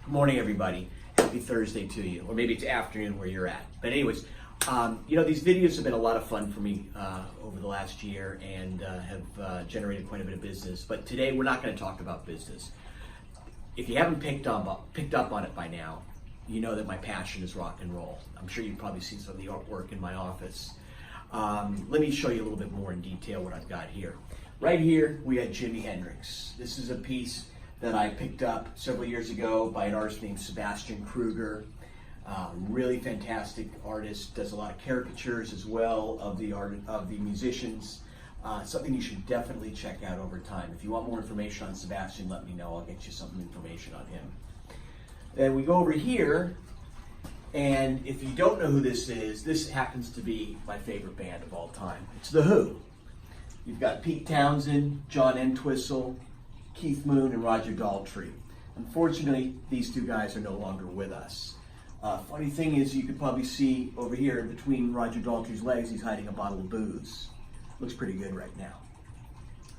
Good morning, everybody. Happy Thursday to you, or maybe it's afternoon where you're at. But anyways, these videos have been a lot of fun for me over the last year and have generated quite a bit of business. But today we're not going to talk about business. If you haven't picked up on it by now, you know that my passion is rock and roll. I'm sure you've probably seen some of the artwork in my office. Let me show you a little bit more in detail what I've got here. Right here, we had Jimi Hendrix. This is a piece that I picked up several years ago by an artist named Sebastian Kruger. Really fantastic artist, does a lot of caricatures as well of the musicians. Something you should definitely check out over time. If you want more information on Sebastian, let me know. I'll get you some information on him. Then we go over here, and if you don't know who this is, this happens to be my favorite band of all time. It's The Who. You've got Pete Townsend, John Entwistle, Keith Moon, and Roger Daltrey. Unfortunately, these two guys are no longer with us. Funny thing is, you could probably see over here between Roger Daltrey's legs, he's hiding a bottle of booze. Looks pretty good right now.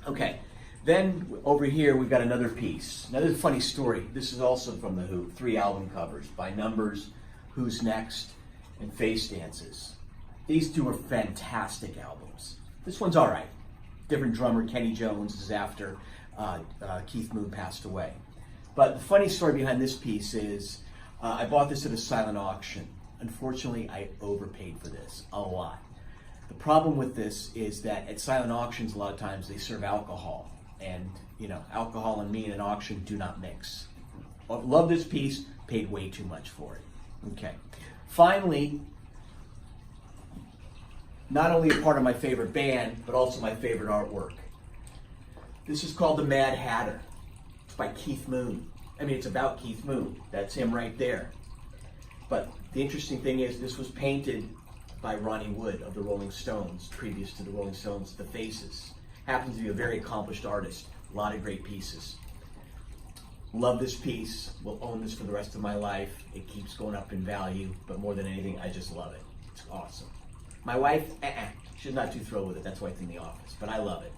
Okay, then over here we've got another piece. Another funny story. This is also from The Who. 3 album covers, By Numbers, Who's Next, and Face Dances. These two are fantastic albums. This one's all right. Different drummer, Kenny Jones, is after Keith Moon passed away. But the funny story behind this piece is I bought this at a silent auction. Unfortunately, I overpaid for this a lot. The problem with this is that at silent auctions, a lot of times they serve alcohol. And, alcohol and me in an auction do not mix. Love this piece, paid way too much for it. Okay. Finally, not only a part of my favorite band, but also my favorite artwork. This is called The Mad Hatter. It's by Keith Moon. It's about Keith Moon. That's him right there. But the interesting thing is, this was painted by Ronnie Wood of the Rolling Stones, previous to the Rolling Stones, The Faces. Happens to be a very accomplished artist. A lot of great pieces. Love this piece. Will own this for the rest of my life. It keeps going up in value, but more than anything, I just love it. It's awesome. My wife, she's not too thrilled with it. That's why it's in the office, but I love it.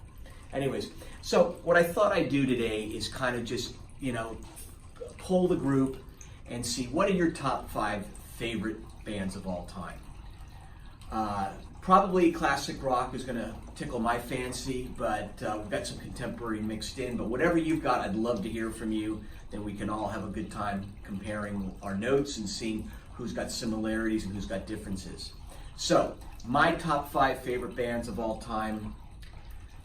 Anyways, so what I thought I'd do today is kind of just, poll the group and see what are your top 5 favorite bands of all time. Probably classic rock is going to tickle my fancy, but we've got some contemporary mixed in. But whatever you've got, I'd love to hear from you. Then we can all have a good time comparing our notes and seeing who's got similarities and who's got differences. So, my top 5 favorite bands of all time,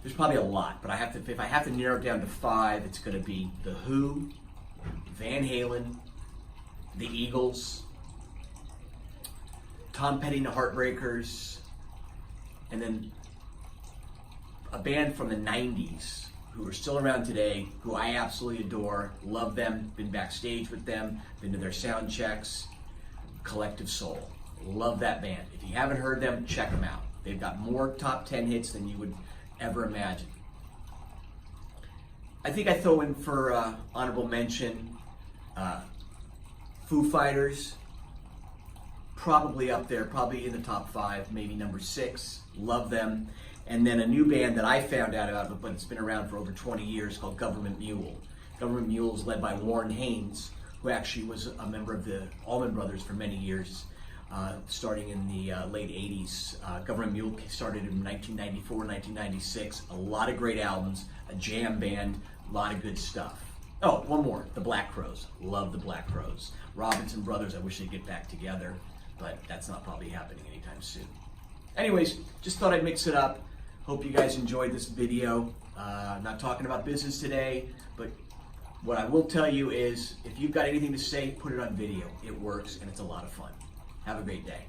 there's probably a lot, but if I have to narrow it down to 5, it's going to be The Who, Van Halen, The Eagles, Tom Petty and the Heartbreakers, and then a band from the 90s who are still around today, who I absolutely adore, love them, been backstage with them, been to their sound checks, Collective Soul. Love that band. If you haven't heard them, check them out. They've got more top 10 hits than you would ever imagine. I think I throw in for honorable mention Foo Fighters, probably up there, probably in the top 5, maybe number 6. Love them. And then a new band that I found out about, but it's been around for over 20 years, called Government Mule. Government Mule is led by Warren Haynes, who actually was a member of the Allman Brothers for many years. Starting in the late 80s. Government Mule started in 1994, 1996. A lot of great albums, a jam band, a lot of good stuff. Oh, one more, the Black Crowes. Love the Black Crowes. Robinson Brothers, I wish they'd get back together, but that's not probably happening anytime soon. Anyways, just thought I'd mix it up. Hope you guys enjoyed this video. Not talking about business today, but what I will tell you is, if you've got anything to say, put it on video. It works and it's a lot of fun. Have a great day.